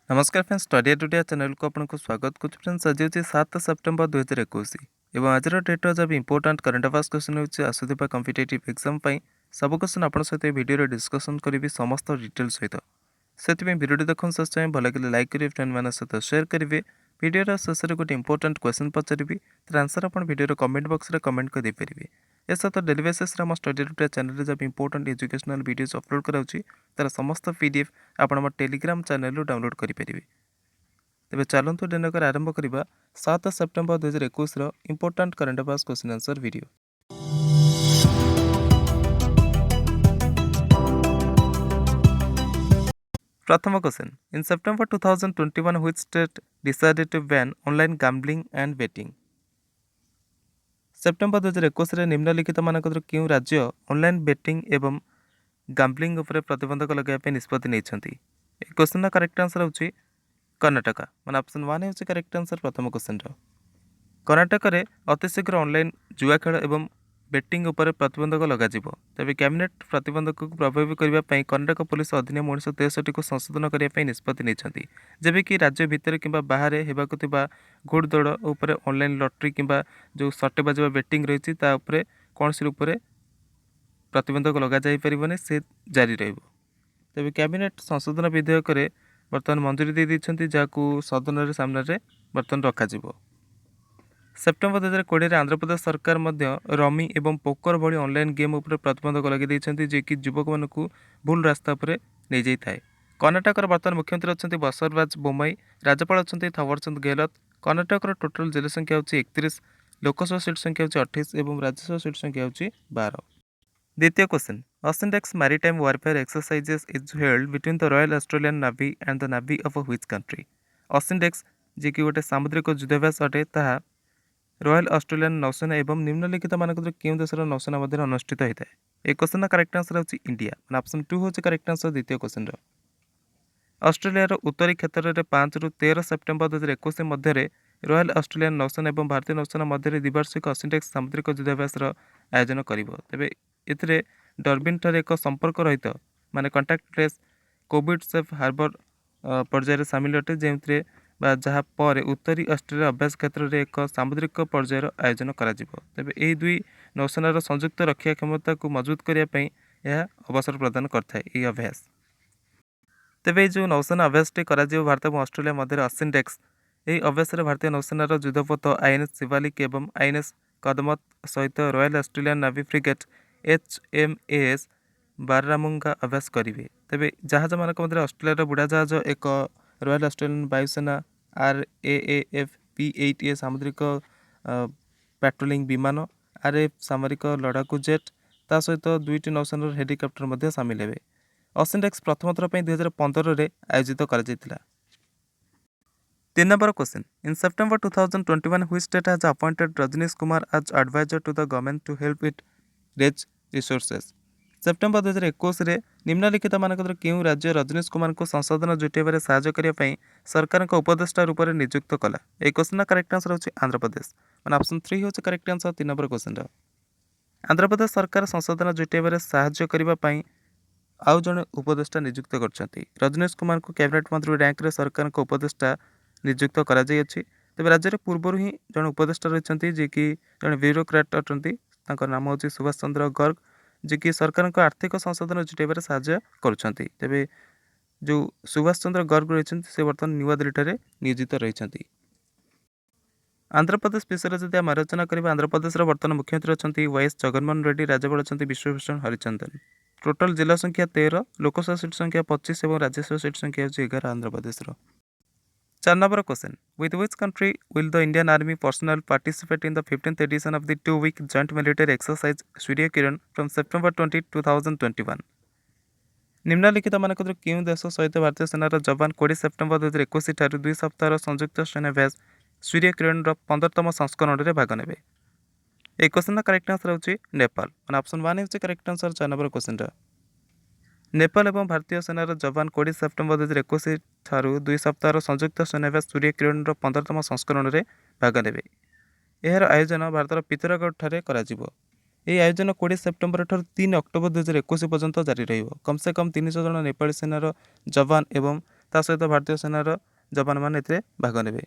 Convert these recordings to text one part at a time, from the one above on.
नमस्कार friends, study today channel को आपको स्वागत करुँ। फ्रेंड्स आज हूँ 7 सेप्टेम्बर 2021 और आज डेट्रे जब इंपोर्टाट करंट अफेयर्स क्वेश्चन होती आसूबा कम्पिटेटिव एग्जाम सब क्वेश्चन आप सहित भिडियो डिस्कसन करी समस्त डिटेल सहित से भिडियो देखते शेष टाइम भल लगे लाइक करेंगे, फ्रेंड मान सहित सेयार करेंगे। भिडियो शेष में गोटे इंपोर्टाट क्वेश्चन पचारि तर आंसर आप भिडियो कमेंट बॉक्स में कमेंट कर देपारे। ए सहित डेली बेसिस आम स्टडी टुडे चैनल जब इंपोर्टाट एजुकेशनल वीडियोज अपलोड कराऊँगी तार समस्त पीडीएफ आप टेलीग्राम चैनल डाउनलोड करेंगे। तेज चलतु दिनकर आरंभ करवा 7 September 2021 important current affairs question answer video. प्रथम question, in September 2021 which state decided to ban online gambling and betting. September 2021 निम्नलिखित मानक क्यों राज्य ऑनलाइन बेटिंग एवं गैम्बलिंग उपर प्रतिबंधक लगाइए निष्पत्ति नहीं। क्वेश्चन करेक्ट आंसर होची कर्णाटक मान ऑप्शन 1 है करेक्ट आंसर प्रथम क्वेश्चन। कर्णाटक में अतिशीघ्र ऑनलाइन जुआ खेल एवं बेटिंग उपर प्रतिबंधक लग तेज कैबिनेट प्रतिबंधक को प्रभावी करने कर्णाटक पुलिस अधिनियम 1963 को संशोधन करने निष्पत्ति नहीं। जबकि राज्य भितर कि बाहर होगा घोड़दौड़ उपर ऑनलाइन लॉटरी कि जो सट्टेबाज बेटिंग रही कौन सी रूप से प्रतिबंधक लग जापर से जारी तेज कैबिनेट संशोधन विधेयक बर्तमान मंजूरी दे देती जहाँ सदन सामने बर्तमान रखा। सेप्टेम्बर 2020 आंध्रप्रदेश सरकार रमी एवं पोकर भली ऑनलाइन गेम उपर प्रतिबंधक लगे जे कि युवक मान भूल रास्ता पर नहीं जाए। कर्णाटक बर्तमान मुख्यमंत्री अच्छा बसवराज बोम्मई, राज्यपाल अच्छा थवरचंद गहलोत। कर्णाटक टोटाल जिला संख्या होची 31, लोकसभा सीट संख्या होची 28 और राज्यसभा सीट संख्या होची 12। द्वितीय question, AUSINDEX maritime warfare exercises is held between the Royal Australian Navy and the navy of which country. AUSINDEX जी कि गोटे सामुद्रिक युद्धाभ्यास अटे ताहा रॉयल ऑस्ट्रेलियन नौसेना एवं निम्नलिखित मानक क्यों देशर नौसेना मध्य अनुष्ठित होता है। एक क्वेश्चन करेक्ट आंसर होची इंडिया। ऑप्शन 2 होची करेक्ट आंसर द्वितीय क्वेश्चन। ऑस्ट्रेलिया उत्तरी क्षेत्र में 5 ରୁ 13 सेप्टेम्बर 2021 मध्य रॉयल ऑस्ट्रेलियन नौसेना और भारतीय नौसेना मध्य द्विवार्षिक ऑसिंडेक्स सामुद्रिक युद्धाभ्यास आयोजन कर एथिरे डर्बिन ठारे एक संपर्क रहित माने contactless COVID safe harbour पर्यायर सामिल अटे जो जहाँ पर उत्तरी ऑस्ट्रेलिया अभ्यास क्षेत्र में एक सामुद्रिक पर्यायर आयोजन करा तेबे यह दुई नौसेनार संयुक्त रक्षा क्षमता को मजबूत करने यह अवसर प्रदान करता है अभ्यास। तेबे जो नौसेना अभ्यासटी भारत और ऑस्ट्रेलिया मध्य ऑसिंडेक्स यही अभ्यास भारतीय नौसेनार युद्धपोत आईएनएस शिवालिक एवं आईएनएस कदमत सहित royal Australian navy frigate HMAS बारामुंगा अभ्यास करेंगे। तेबे जहाज मानक मध्य ऑस्ट्रेलिया बुढ़ा जहाज एक रॉयल ऑस्ट्रेलियन वायुसेना RAAF P-8A सामुद्रिक पेट्रोलिंग विमान RAF सामरिक लड़ाकू जेट ता सहित दुईटी नौसेनार हेलिकप्टर सामिल हे। ऑसिंडेक्स प्रथम थर 2015 आयोजित कर। 3 number question, in September 2021 which state has appointed Rajnish Kumar as adviser to the government to help it raise resources. September 2021 निम्नलिखित मानक क्यों राज्य रजनीश कुमार को संशोधन जुटाइबार साहाय्य करने सरकार उपदेष्टा रूप से नियुक्त कला। एक क्वेश्चन करेक्ट आंसर होची आंध्र प्रदेश मान ऑप्शन 3 होची correct answer 3 number question. Andhra Pradesh सरकार संशोधन जुटाइबार साहाय्य करने आउ जड़े उपदेष्टा नियुक्त कर रजनीश कुमार को कैबिनेट मंत्री रैंक रे सरकार उपदेष्टा नियुक्त कर। तेज राज्य में पूर्व ही जड़े उपदेष्टा रही जी कि जड़े ब्यूरोक्रेट अच्छा नाम हूँ सुभाष चंद्र गर्ग जी कि सरकार आर्थिक संशोधन जुटाइबार साहाय्य करुँच। तेबे जो सुभाष चंद्र गर्ग रही से बर्तमान नुआदिल्ली नियोजित रही। आंध्र प्रदेश विषय जब आम आलोचना करेंगे आंध्र प्रदेश बर्तमान मुख्यमंत्री अच्छा YS जगनमोहन रेड्डी, राज्यपाल अच्छा विश्वभूषण हरिचंदन। टोटाल जिला संख्या 13, लोकसभा सीट संख्या 25 और राज्यसभा सीट संख्या 11 Andhra Pradesh. 4 number question, with which country will the Indian army personnel participate in the 15th edition of the 2-week joint military exercise Surya Kiran from September 20, 2021। निम्नलिखित मानक क्यों देश सहित भारतीय सेनार जवान 20 सेप्टेम्बर 2021 ठारू 2 सप्ताह संयुक्त सेनाभ्यास सूर्य किरण 15तम संस्करण में भाग ने। एक क्वेश्चन करेक्ट आंसर होची नेपाल मान ऑप्शन 1 होची correct answer 4 number question. Nepal और भारतीय सेनार जवान 20 सेप्टेम्बर 2021 ठारू 2 सप्ताह संयुक्त सेनाभ्यास सूर्य किरण 15तम संस्करण में भाग ने। यार आयोजन भारतर पितरगढ़ ठारे करा जिवो। यह आयोजन 20 सेप्टेम्बर ठारू 3 अक्टोबर 2021 पर्यंत जारी रहिबो। कम से कम 300 जन नेपाली सेनार जवान एवं ତା ସହିତ ଭାରତୀୟ ସେନାର ଯବାନମାନେ ଏଥିରେ ଭାଗ ନେବେ।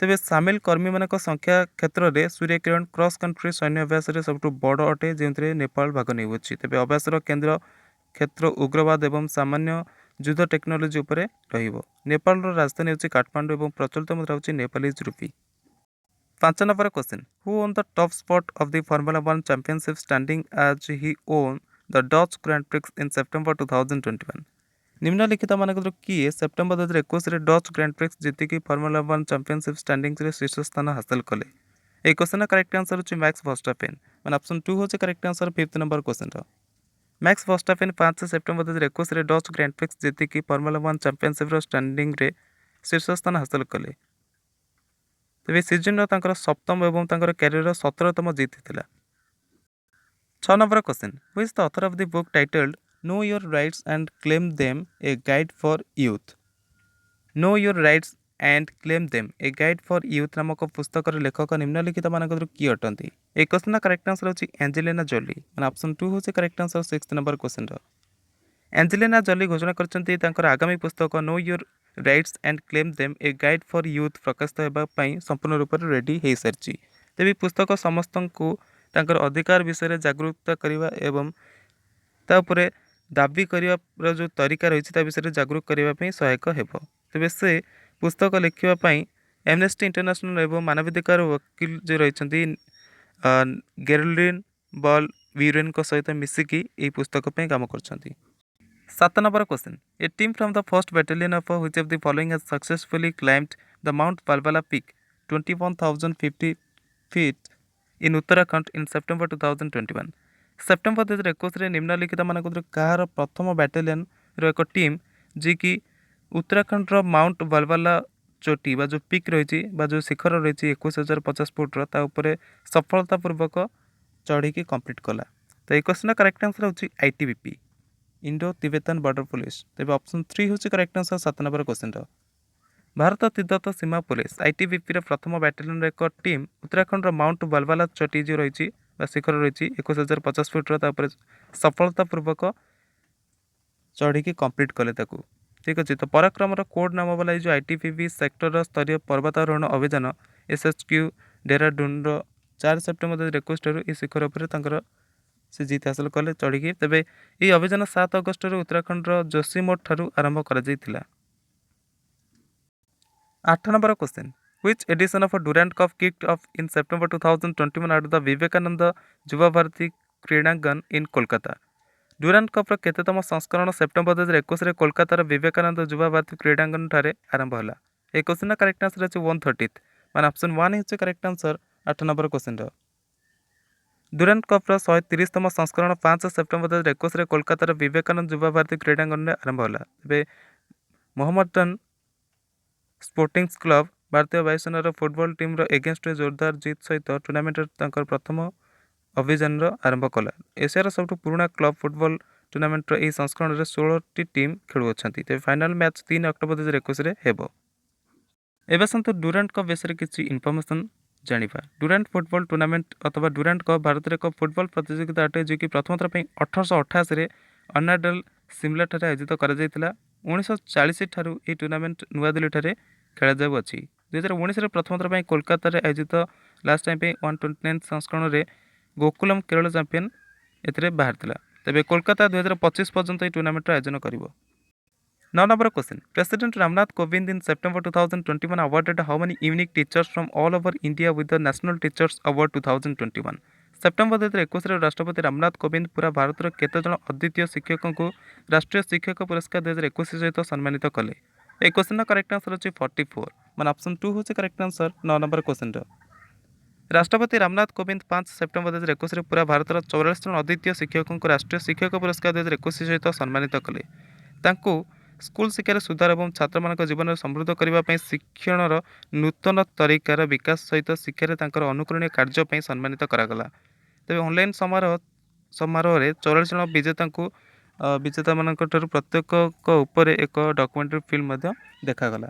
ତେବେ ସାମିଲ କର୍ମୀମାନଙ୍କ ସଂଖ୍ୟା କ୍ଷେତ୍ରରେ ସୂର୍ଯ୍ୟକିରଣ କ୍ରସ୍ କଣ୍ଟ୍ରି ସୈନ୍ୟ ଅଭ୍ୟାସରେ ସବୁଠୁ ବଡ଼ ଅଟେ, ଯେଉଁଥିରେ ନେପାଳ ଭାଗ ନେଉଅଛି। ତେବେ ଅଭ୍ୟାସର କେନ୍ଦ୍ର କ୍ଷେତ୍ର ଉଗ୍ରବାଦ ଏବଂ ସାମାନ୍ୟ ଯୁଦ୍ଧ ଟେକ୍ନୋଲୋଜି ଉପରେ ରହିବ। ନେପାଳର ରାଜଧାନୀ ହେଉଛି କାଠମାଣ୍ଡୁ ଏବଂ ପ୍ରଚଳିତ ମୁଦ୍ରା ହେଉଛି Nepalese rupee. 5 number question, who won the top spot of the formula 1 championship standing as he won the Dutch grand prix in September 2021? ନିମ୍ନଲିଖିତମାନଙ୍କରୁ କିଏ ସେପ୍ଟେମ୍ବର 2021ରେ ଡଚ୍ ଗ୍ରାଣ୍ଡ ପ୍ରିକ୍ସ ଜିତିକି ଫର୍ମୁଲା 1 ଚାମ୍ପିଅନସିପ୍ ଷ୍ଟାଣ୍ଡିଂରେ ଶୀର୍ଷ ସ୍ଥାନ ହାସଲ କଲେ? ଏହି କ୍ୱେଶ୍ଚିନ୍ର କରେକ୍ଟ ଆନ୍ସର ହେଉଛି ମ୍ୟାକ୍ସ ଭର୍ଷ୍ଟାପେନ୍। ମାନେ ଅପସନ୍ 2 ହେଉଛି କରେକ୍ଟ ଆନ୍ସର 5th ନମ୍ବର କ୍ୱେଶ୍ଚିନ୍ର। ମ୍ୟାକ୍ସ ଭର୍ଷ୍ଟାପେନ୍ 5 ସେପ୍ଟେମ୍ବର 2021ରେ ଡଚ୍ ଗ୍ରାଣ୍ଡ ପ୍ରିକ୍ସ ଜିତିକି ଫର୍ମୁଲା 1 ଚାମ୍ପିଅନସିପ୍ର ଷ୍ଟାଣ୍ଡିଂରେ ଶୀର୍ଷ ସ୍ଥାନ ହାସଲ କଲେ। ତେବେ ସିଜନ୍ର ତାଙ୍କର ସପ୍ତମ ଏବଂ ତାଙ୍କର କ୍ୟାରିୟରର 17ତମ ଜିତ୍ ଥିଲା। 6 number question, who is the author of the book titled Know Your Rights and Claim Them, A Guide for Youth? Know Your Rights and Claim Them, A Guide for Youth ନାମକ ପୁସ୍ତକର ଲେଖକ ନିମ୍ନଲିଖିତମାନଙ୍କରୁ କିଏ ଅଟନ୍ତି? ଏହି କ୍ୱେଶ୍ଚିନ୍ର କରେକ୍ଟ ଆନ୍ସର ହେଉଛି Angelina Jolie. ମାନେ option 2 ହେଉଛି କରେକ୍ଟ ଆନ୍ସର 6th ନମ୍ବର କ୍ୱେଶ୍ଚିନ୍ର। ଆଞ୍ଜେଲିନା ଜୋଲି ଘୋଷଣା କରିଛନ୍ତି ତାଙ୍କର ଆଗାମୀ ପୁସ୍ତକ Know Your Rights and Claim Them, A Guide for Youth ପ୍ରକାଶିତ ହେବା ପାଇଁ ସମ୍ପୂର୍ଣ୍ଣ ରୂପରେ ରେଡି ହୋଇସାରିଛି। ତେବେ ଏହି ପୁସ୍ତକ ସମସ୍ତଙ୍କୁ ତାଙ୍କର ଅଧିକାର ବିଷୟରେ ଜାଗୃତ କରିବା ଏବଂ ତା ଉପରେ ଦାବି କରିବାର ଯେଉଁ ତରିକା ରହିଛି ତା ବିଷୟରେ ଜାଗୃତ କରିବା ପାଇଁ ସହାୟକ ହେବ। ତେବେ ସେ ପୁସ୍ତକ ଲେଖିବା ପାଇଁ ଆମ୍ନେଷ୍ଟି ଇଣ୍ଟରନ୍ୟାସନାଲ ଏବଂ ମାନବାଧିକାର ଓକିଲ ଯେଉଁ ରହିଛନ୍ତି ଗେରଲ୍ଡିନ୍ ବଲ୍ ବ୍ୟୁରେନଙ୍କ ସହିତ ମିଶିକି ଏହି ପୁସ୍ତକ ପାଇଁ କାମ କରିଛନ୍ତି। 7 number question, a team from the first battalion of which of the following has successfully climbed the mount Balbala peak 21,050 feet in Uttarakhand in September 2021? September 2021ରେ ନିମ୍ନଲିଖିତମାନଙ୍କରୁ କାହାର ପ୍ରଥମ ବାଟାଲିୟନ୍ର ଏକ ଟିମ୍ ଯିଏକି ଉତ୍ତରାଖଣ୍ଡର ମାଉଣ୍ଟ ବାଲବାଲା ଚୋଟି ବା ଯେଉଁ ପିକ୍ ରହିଛି ବା ଯେଉଁ ଶିଖର ରହିଛି 21,050 ଫୁଟର ତା ଉପରେ ସଫଳତାପୂର୍ବକ ଚଢ଼ିକି କମ୍ପ୍ଲିଟ୍ କଲା? ତ ଏହି କ୍ୱେଶ୍ଚିନ୍ର କରେକ୍ଟ ଆନ୍ସର ହେଉଛି ITBP, Indo Tibetan border police. ତେବେ ଅପସନ୍ 3 ହେଉଛି correct answer 7 number question. Bharat Tibbat ସୀମା ପୋଲିସ ITBPର ପ୍ରଥମ ବାଟାଲିୟନ୍ର ଏକ ଟିମ୍ ଉତ୍ତରାଖଣ୍ଡର ମାଉଣ୍ଟ ବାଲବାଲା ଚୋଟି ଯେଉଁ ରହିଛି ବା ଶିଖର ରହିଛି 21,050 ଫୁଟର ତା ଉପରେ ସଫଳତାପୂର୍ବକ ଚଢ଼ିକି କମ୍ପ୍ଲିଟ୍ କଲେ ତାକୁ। ଠିକ୍ ଅଛି, ତ ପରାକ୍ରମର କୋଡ୍ ନାମ ବାଲା ଏଇ ଯେଉଁ ITBP ସେକ୍ଟରର ସ୍ତରୀୟ ପର୍ବତାରୋହଣ ଅଭିଯାନ SHQ ଡେରାଡୁନ୍ର 4 ସେପ୍ଟେମ୍ବର 2021ଠାରୁ ଏହି ଶିଖର ଉପରେ ତାଙ୍କର ସେ ଜିତ୍ ହାସଲ କଲେ ଚଢ଼ିକି। ତେବେ ଏହି ଅଭିଯାନ 7 ଅଗଷ୍ଟରେ ଉତ୍ତରାଖଣ୍ଡର ଯୋଶୀମଠ ଠାରୁ ଆରମ୍ଭ କରାଯାଇଥିଲା। 8 number question, which Edison of Durand cup kicked of in September 2021 at the Vivekananda ଯୁବା ଭାରତୀ କ୍ରୀଡ଼ାଙ୍ଗନ ଇନ୍ କୋଲକାତା? ଡୁରାଣ୍ଡ କପ୍ର କେତେତମ ସଂସ୍କରଣ ସେପ୍ଟେମ୍ବର 2021ରେ କୋଲକାତାର ବିବେକାନନ୍ଦ ଯୁବା ଭାରତୀ କ୍ରୀଡ଼ାଙ୍ଗନଠାରେ ଆରମ୍ଭ ହେଲା? ଏହି କ୍ୱେଶ୍ଚିନ୍ର କରେକ୍ଟ ଆନ୍ସର ହେଉଛି 130th। ମାନେ ଅପସନ୍ 1 ହେଉଛି କରେକ୍ଟ ଆନ୍ସର 8 ନମ୍ବର କ୍ୱେଶ୍ଚିନ୍ର। ଡୁରାଣ୍ଡ କପ୍ର 130ତମ ସଂସ୍କରଣ 5 ସେପ୍ଟେମ୍ବର 2021ରେ କୋଲକାତାର ବିବେକାନନ୍ଦ ଯୁବା ଭାରତୀ କ୍ରୀଡ଼ାଙ୍ଗନରେ ଆରମ୍ଭ ହେଲା। ତେବେ ମୋହାମଡାନ ସ୍ପୋର୍ଟିଂସ କ୍ଲବ ଭାରତୀୟ ବାୟୁସେନାର ଫୁଟବଲ ଟିମ୍ର ଏଗେନ୍ଷ୍ଟରେ ଜୋରଦାର ଜିତ୍ ସହିତ ଟୁର୍ଣ୍ଣାମେଣ୍ଟରେ ତାଙ୍କର ପ୍ରଥମ ଅଭିଯାନର ଆରମ୍ଭ କଲା। ଏସିଆର ସବୁଠୁ ପୁରୁଣା କ୍ଲବ ଫୁଟବଲ ଟୁର୍ଣ୍ଣାମେଣ୍ଟର ଏହି ସଂସ୍କରଣରେ 16ଟି ଟିମ୍ ଖେଳୁଅଛନ୍ତି। ତେବେ ଫାଇନାଲ ମ୍ୟାଚ୍ 3 ଅକ୍ଟୋବର 2021ରେ ହେବ। ଏବେ ଆସନ୍ତୁ ଡୁରାଣ୍ଡ କପ୍ ବିଷୟରେ କିଛି ଇନଫର୍ମେସନ୍ ଜାଣିବା। ଡୁରାଣ୍ଡ ଫୁଟବଲ ଟୁର୍ଣ୍ଣାମେଣ୍ଟ ଅଥବା ଡୁରାଣ୍ଡ କପ୍ ଭାରତରେ ଏକ ଫୁଟବଲ ପ୍ରତିଯୋଗିତା ଅଟେ, ଯିଏକି ପ୍ରଥମ ଥର ପାଇଁ 1888ରେ ଅର୍ନାଡଲ୍ ସିମଲାଠାରେ ଆୟୋଜିତ କରାଯାଇଥିଲା। 1940 ଠାରୁ ଏହି ଟୁର୍ଣ୍ଣାମେଣ୍ଟ ନୂଆଦିଲ୍ଲୀଠାରେ ଖେଳାଯାଉଅଛି। 2019ରେ ପ୍ରଥମ ଥର ପାଇଁ କୋଲକାତାରେ ଆୟୋଜିତ ଲାଷ୍ଟ ଟାଇମ୍ ପାଇଁ 129 ସଂସ୍କରଣରେ ଗୋକୁଲମ କେରଳ ଚାମ୍ପିୟନ ଏଥିରେ ବାହାରିଥିଲା। ତେବେ କୋଲକାତା 2025 ପର୍ଯ୍ୟନ୍ତ ଏହି ଟୁର୍ଣ୍ଣାମେଣ୍ଟର ଆୟୋଜନ କରିବ। 9 number question, president Ramnath Kovind in September 2021 awarded how many unique teachers from all over India with the national teachers award 2021? September 2021ରେ ରାଷ୍ଟ୍ରପତି ରାମନାଥ କୋବିନ୍ଦ ପୁରା ଭାରତର କେତେଜଣ ଅଦ୍ୱିତୀୟ ଶିକ୍ଷକଙ୍କୁ ରାଷ୍ଟ୍ରୀୟ ଶିକ୍ଷକ ପୁରସ୍କାର 2021 ସହିତ ସମ୍ମାନିତ କଲେ? ଏହି କ୍ୱେଶ୍ଚିନ୍ର କରେକ୍ଟ ଆନ୍ସର ହେଉଛି 44। ମାନେ ଅପସନ୍ 2 ହେଉଛି କରେକ୍ଟ ଆନ୍ସର 9 ନମ୍ବର କ୍ୱେଶ୍ଚିନ୍ର। ରାଷ୍ଟ୍ରପତି ରାମନାଥ କୋବିନ୍ଦ 5 ସେପ୍ଟେମ୍ବର 2021ରେ ପୁରା ଭାରତର 44 ଜଣ ଅଦ୍ୱିତୀୟ ଶିକ୍ଷକଙ୍କୁ ରାଷ୍ଟ୍ରୀୟ ଶିକ୍ଷକ ପୁରସ୍କାର 2021 ସହିତ ସମ୍ମାନିତ କଲେ। ତାଙ୍କୁ ସ୍କୁଲ ଶିକ୍ଷାରେ ସୁଧାର ଏବଂ ଛାତ୍ରମାନଙ୍କ ଜୀବନରେ ସମୃଦ୍ଧ କରିବା ପାଇଁ ଶିକ୍ଷଣର ନୂତନ ତରିକାର ବିକାଶ ସହିତ ଶିକ୍ଷାରେ ତାଙ୍କର ଅନୁକରଣୀୟ କାର୍ଯ୍ୟ ପାଇଁ ସମ୍ମାନିତ କରାଗଲା। ତେବେ ଅନଲାଇନ୍ ସମାରୋହରେ 44 ଜଣ ବିଜେତାମାନଙ୍କଠାରୁ ପ୍ରତ୍ୟେକଙ୍କ ଉପରେ ଏକ ଡକୁମେଣ୍ଟାରୀ ଫିଲ୍ମ ମଧ୍ୟ ଦେଖାଗଲା।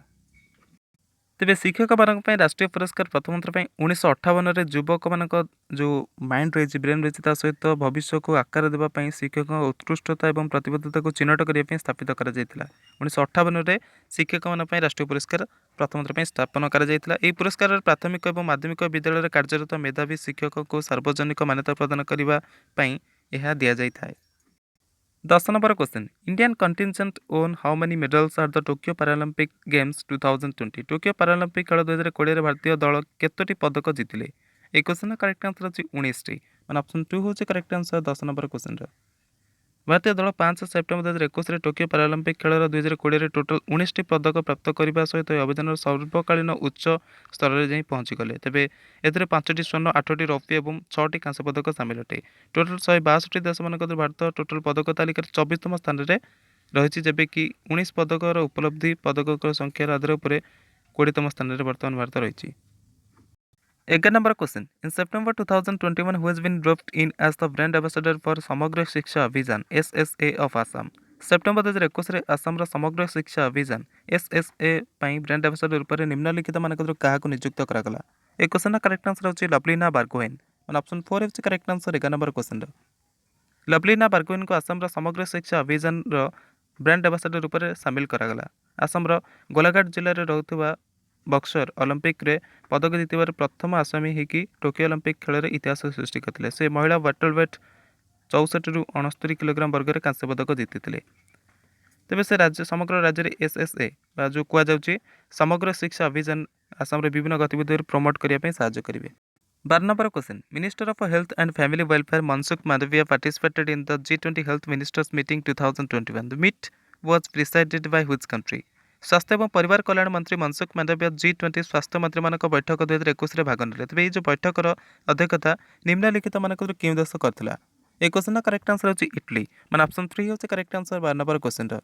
ତେବେ ଶିକ୍ଷକମାନଙ୍କ ପାଇଁ ରାଷ୍ଟ୍ରୀୟ ପୁରସ୍କାର ପ୍ରଥମ ଥର ପାଇଁ 1958ରେ ଯୁବକମାନଙ୍କ ଯେଉଁ ମାଇଣ୍ଡ ରହିଛି ବ୍ରେନ୍ ରହିଛି ତା ସହିତ ଭବିଷ୍ୟକୁ ଆକାର ଦେବା ପାଇଁ ଶିକ୍ଷକଙ୍କ ଉତ୍କୃଷ୍ଟତା ଏବଂ ପ୍ରତିବଦ୍ଧତାକୁ ଚିହ୍ନଟ କରିବା ପାଇଁ ସ୍ଥାପିତ କରାଯାଇଥିଲା। 1958ରେ ଶିକ୍ଷକମାନଙ୍କ ପାଇଁ ରାଷ୍ଟ୍ରୀୟ ପୁରସ୍କାର ପ୍ରଥମ ଥର ପାଇଁ ସ୍ଥାପନ କରାଯାଇଥିଲା। ଏହି ପୁରସ୍କାରରେ ପ୍ରାଥମିକ ଏବଂ ମାଧ୍ୟମିକ ବିଦ୍ୟାଳୟରେ କାର୍ଯ୍ୟରତ ମେଧାବୀ ଶିକ୍ଷକଙ୍କୁ ସାର୍ବଜନିକ ମାନ୍ୟତା ପ୍ରଦାନ କରିବା ପାଇଁ ଏହା ଦିଆଯାଇଥାଏ। 10 number question Indian contingent won how many medals at the Tokyo Paralympic games 2020 Tokyo Paralympic ଖେଳ 2020ରେ ଭାରତୀୟ ଦଳ କେତୋଟି ପଦକ ଜିତିଲେ? এই କ୍ୱେଶ୍ଚିନ୍ର କରେକ୍ଟ ଆନ୍ସର୍ ହେଉଛି 19ଟି। ମାନେ ଅପସନ୍ 2 ହେଉଛି କରେକ୍ଟ ଆନ୍ସର୍ 10 ନମ୍ବର କ୍ୱେଶ୍ଚିନ୍ର। ଭାରତୀୟ ଦଳ 5 ସେପ୍ଟେମ୍ବର 2021ରେ ଟୋକିଓ ପାରାଲମ୍ପିକ୍ ଖେଳର 2020ରେ ଟୋଟାଲ୍ 19ଟି ପଦକ ପ୍ରାପ୍ତ କରିବା ସହିତ ଏହି ଅଭିଯାନର ସର୍ବକାଳୀନ ଉଚ୍ଚ ସ୍ତରରେ ଯାଇ ପହଞ୍ଚିଗଲେ। ତେବେ ଏଥିରେ 5ଟି ସ୍ୱର୍ଣ୍ଣ, 8ଟି ରୌପ୍ୟ ଏବଂ 6ଟି କାଂସ୍ୟ ପଦକ ସାମିଲ ଅଟେ। ଟୋଟାଲ୍ 162ଟି ଦେଶମାନଙ୍କ ମଧ୍ୟରୁ ଭାରତ ଟୋଟାଲ୍ ପଦକ ତାଲିକାରେ 24ତମ ସ୍ଥାନରେ ରହିଛି, ଯେବେକି 19 ପଦକର ଉପଲବ୍ଧି ପଦକର ସଂଖ୍ୟାର ଆଧାର ଉପରେ 20ତମ ସ୍ଥାନରେ ବର୍ତ୍ତମାନ ଭାରତ ରହିଛି। 11 number question. In September 2021, who has been roped in as the brand ambassador for ସମଗ୍ର ଶିକ୍ଷା ଅଭିଯାନ SSA of Assam? ସେପ୍ଟେମ୍ବର 2021ରେ ଆସାମର ସମଗ୍ର ଶିକ୍ଷା ଅଭିଯାନ SSA ପାଇଁ ବ୍ରାଣ୍ଡ ଆମ୍ବାସାଡର ରୂପରେ ନିମ୍ନଲିଖିତ ମାନଙ୍କରୁ କାହାକୁ ନିଯୁକ୍ତ କରାଗଲା? ଏ କ୍ୱେଶ୍ଚନର କରେକ୍ଟ ଆନ୍ସର ହେଉଛି ଲଭଲିନା ବାରଗୋହେନ୍। ମାନେ ଅପସନ୍ 4 ହେଉଛି କରେକ୍ଟ ଆନ୍ସର 11 ନମ୍ବର କ୍ୱେଶ୍ଚନର। ଲଭଲିନା ବାରଗୋହେନ୍ଙ୍କୁ ଆସାମର ସମଗ୍ର ଶିକ୍ଷା ଅଭିଯାନର ବ୍ରାଣ୍ଡ ଆମ୍ବାସାଡର ରୂପରେ ସାମିଲ କରାଗଲା। ଆସାମର ଗୋଲାଘାଟ ଜିଲ୍ଲାରେ ରହୁଥିବା ବକ୍ସର ଅଲିମ୍ପିକ୍ରେ ପଦକ ଜିତିବାର ପ୍ରଥମ ଆସାମୀ ହେଇକି ଟୋକିଓ ଅଲିମ୍ପିକ୍ ଖେଳରେ ଇତିହାସ ସୃଷ୍ଟି କରିଥିଲେ। ସେ ମହିଳା ୱାଟର ୱେଟ୍ 64ରୁ 69 କିଲୋଗ୍ରାମ ବର୍ଗରେ କାଂସ୍ୟ ପଦକ ଜିତିଥିଲେ। ତେବେ ସେ ସମଗ୍ର ରାଜ୍ୟରେ SSA ବା ଯେଉଁ କୁହାଯାଉଛି ସମଗ୍ର ଶିକ୍ଷା ଅଭିଯାନ ଆସାମରେ ବିଭିନ୍ନ ଗତିବିଧିରେ ପ୍ରମୋଟ କରିବା ପାଇଁ ସାହାଯ୍ୟ କରିବେ। 12 number question. Minister of Health and Family Welfare Mansukh Mandavia participated in the G20 Health Ministers Meeting 2021. The meet was presided by which country? ସ୍ୱାସ୍ଥ୍ୟ ଏବଂ ପରିବାର କଲ୍ୟାଣ ମନ୍ତ୍ରୀ ମନସୁଖ ମାଣ୍ଡବିୟ G20 ସ୍ୱାସ୍ଥ୍ୟ ମନ୍ତ୍ରୀମାନଙ୍କ ବୈଠକ 2021ରେ ଭାଗ ନେଲେ। ତେବେ ଏହି ଯେଉଁ ବୈଠକର ଅଧ୍ୟକ୍ଷତା ନିମ୍ନଲିଖିତ ମାନଙ୍କରୁ କେଉଁ ଦେଶ କରିଥିଲା? এই କ୍ୱେଶ୍ଚନର କରେକ୍ଟ ଆନ୍ସର ହେଉଛି ଇଟାଲୀ। ମାନେ ଅପସନ୍ 3 ହେଉଛି କରେକ୍ଟ ଆନ୍ସର 12 ନମ୍ବର କ୍ୱେଶ୍ଚନର।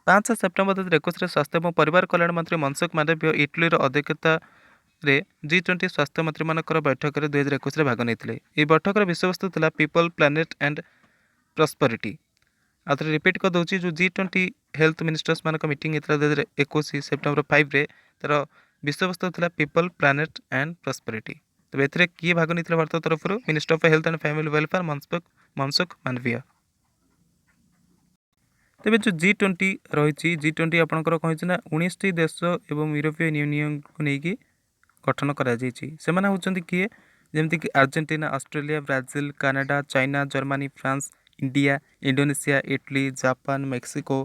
5 ସେପ୍ଟେମ୍ବର 2021ରେ ସ୍ୱାସ୍ଥ୍ୟ ଏବଂ ପରିବାର କଲ୍ୟାଣ ମନ୍ତ୍ରୀ ମନସୁଖ ମାଣ୍ଡବିୟ ଇଟାଲୀର ଅଧ୍ୟକ୍ଷତାରେ G20 ସ୍ୱାସ୍ଥ୍ୟ ମନ୍ତ୍ରୀମାନଙ୍କର ବୈଠକରେ 2021ରେ ଭାଗ ନେଇଥିଲେ। ଏହି ବୈଠକର ବିଷୟବସ୍ତୁ ଥିଲା ପିପଲ୍, ପ୍ଲାନେଟ୍ ଆଣ୍ଡ ପ୍ରସ୍ପରିଟି। ଆଉ ଥରେ ରିପିଟ୍ କରିଦେଉଛି, ଯେଉଁ G20 ହେଲ୍ଥ ମିନିଷ୍ଟର୍ସ ମାନଙ୍କ ମିଟିଂ ହେଇଥିଲା 2021 ସେପ୍ଟେମ୍ବର 5ରେ, ତାର ବିଷୟବସ୍ତୁ ଥିଲା ପିପଲ୍, ପ୍ଲାନେଟ୍ ଆଣ୍ଡ ପ୍ରସ୍ପରିଟି। ତେବେ ଏଥିରେ କିଏ ଭାଗ ନେଇଥିଲେ ଭାରତ ତରଫରୁ? Minister of health and family welfare Mansukh Mandaviya. ତେବେ ଯେଉଁ G20 ରହିଛି, G20 ଆପଣଙ୍କର କ'ଣ ହେଇଛି ନା 19ଟି ଦେଶ ଏବଂ ୟୁରୋପୀୟ ୟୁନିୟନକୁ ନେଇକି ଗଠନ କରାଯାଇଛି। ସେମାନେ ହେଉଛନ୍ତି କିଏ? ଯେମିତିକି Argentina, Australia, Brazil, Canada, China, Germany, France, India, Indonesia, Italy, Japan, Mexico,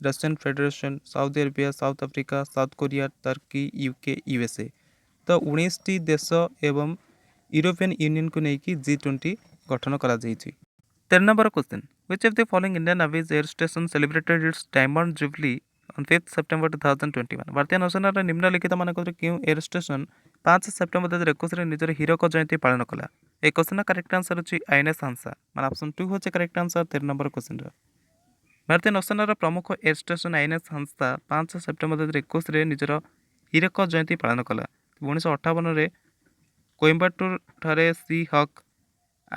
Russian federation, Saudi Arabia, south Africa, south Korea, Turkey, UK, USA। ତ 19ଟି ଦେଶ ଏବଂ ୟୁରୋପିଆନ୍ ୟୁନିୟନକୁ ନେଇକି G20 ଗଠନ କରାଯାଇଛି। 13 number question. Which of the following Indian Navy's air station celebrated its Diamond Jubilee on 5th September 2021? ଭାରତୀୟ ନୌସେନାର ନିମ୍ନଲିଖିତ ମାନଙ୍କରୁ କେଉଁ ଏୟାର ଷ୍ଟେସନ 5 ସେପ୍ଟେମ୍ବର 2021ରେ ନିଜର ହୀରକ ଜୟନ୍ତୀ ପାଳନ କଲା? এই କ୍ୱେଶ୍ଚନର କରେକ୍ଟ ଆନ୍ସର ହେଉଛି INS ହାନ୍ସା। ମାନେ ଅପସନ୍ 2 ହେଉଛି କରେକ୍ଟ ଆନ୍ସର 13 ନମ୍ବର କ୍ୱେଶ୍ଚନର। ଭାରତୀୟ ନୌସେନାର ପ୍ରମୁଖ ଏୟାର ଷ୍ଟେସନ INS ହାନ୍ସା 5 ସେପ୍ଟେମ୍ବର 2021ରେ ନିଜର ହୀରକ ଜୟନ୍ତୀ ପାଳନ କଲା। 1958ରେ କୋଏମ୍ବାଟୁର ଠାରେ ସି ହକ୍,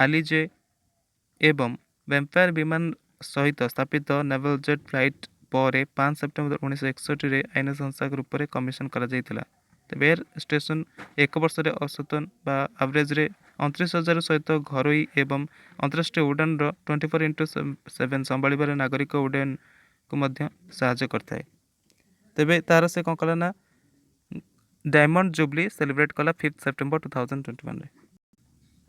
ଆଲିଜେ ଏବଂ ଭ୍ୟାମ୍ପାୟାର ବିମାନ ସହିତ ସ୍ଥାପିତ ନେଭାଲ ଜେଟ୍ ଫ୍ଲାଇଟ୍ ପରେ 5 ସେପ୍ଟେମ୍ବର 1961ରେ INS ହାନ୍ସା ରୂପରେ କମିଶନ କରାଯାଇଥିଲା। ତେବେ ଏୟାର ଷ୍ଟେସନ ଏକ ବର୍ଷରେ ଅସତନ ବା ଆଭରେଜରେ 29,000 ସହିତ ଘରୋଇ ଏବଂ ଅନ୍ତରାଷ୍ଟ୍ରୀୟ ଉଡ଼ାଣର 24x7 ସମ୍ଭାଳିବାରେ ନାଗରିକ ଉଡ଼ାଣକୁ ମଧ୍ୟ ସାହାଯ୍ୟ କରିଥାଏ। ତେବେ ତାର ସେ କ'ଣ କଲା ନା ଡାଇମଣ୍ଡ ଜୁବଲି ସେଲିବ୍ରେଟ୍ କଲା 5 ସେପ୍ଟେମ୍ବର 2021ରେ।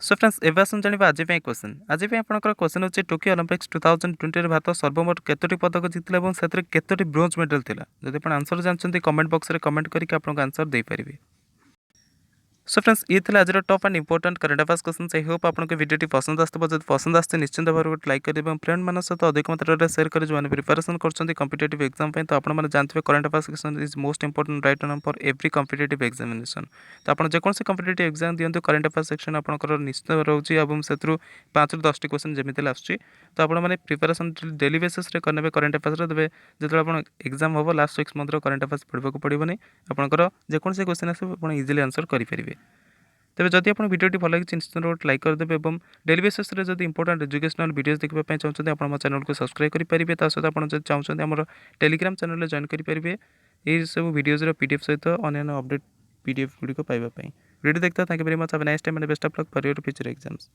ସୋ ଫ୍ରେଣ୍ଡସ୍, ଏବେ ଆସନ୍ତୁ ଜାଣିବା ଆଜି ପାଇଁ କ୍ୱେଶ୍ଚନ୍। ଆଜି ପାଇଁ ଆପଣଙ୍କର କ୍ୱେଶ୍ଚନ୍ ହେଉଛି ଟୋକିଓ ଅଲିମ୍ପିକ୍ସ 2020ରେ ଭାରତ ସର୍ବମୋଟ କେତୋଟି ପଦକ ଜିତିଲା ଏବଂ ସେଥିରେ କେତୋଟି ବ୍ରୋଞ୍ଜ ମେଡାଲ ଥିଲା? ଯଦି ଆପଣ ଆନ୍ସର ଜାଣିଛନ୍ତି କମେଣ୍ଟ ବକ୍ସରେ କମେଣ୍ଟ କରିକି ଆପଣଙ୍କ ଆନ୍ସର ଦେଇପାରିବେ। सो फ्रेंड्स, ये था आज top and important current affairs question. I hope आपको वीडियो पसंद आसो। जब पसंद आसते निश्चिंत भाव गोटे लाइक करेंगे, फ्रेंड मान सहित अधिक मात्रा में शेयर करें जो मैंने प्रिपरेशन कर कॉम्पिटिटिव एग्जाम। तो आपने जानते हैं current affairs question is most important right now for every competitive examination. तो आप जेकोसी कॉम्पिटिटिव एग्जाम दिखाते करंट अफेयर्स सेक्शन आपंकर निश्चित रोचे और से 5 ରୁ 10ଟି क्वेश्चन जमी आसूँ। तो आपने प्रिपरेशन डेली बेसिस करेंगे करंट अफेयर्स। तेज जो आप एग्जाम हम लास्ट 6 मंथर करंट अफेयर्स पढ़ा पड़ोनी आपंकर जेकोसी क्वेश्चन आस इजिली आंसर करेंगे। तेज जदि आप भिडियो भल लगी निश्चित गोटे लाइक करदेवे और डेली बेसिस जब इंपोर्टाट एजुकेशनल वीडियोस देखा चाहते हैं आप चैनल को सब्सक्राइब करेंगे सहित आप चाहते आम टेलीग्राम चैनल जॉइन करेंगे ये सब वीडियोज पीडीएफ सहित अन्य अपडेट पीडीएफ गुड़िक पाइबापी वीडियो देखते thank you very much have a nice time and best of luck for your future exams.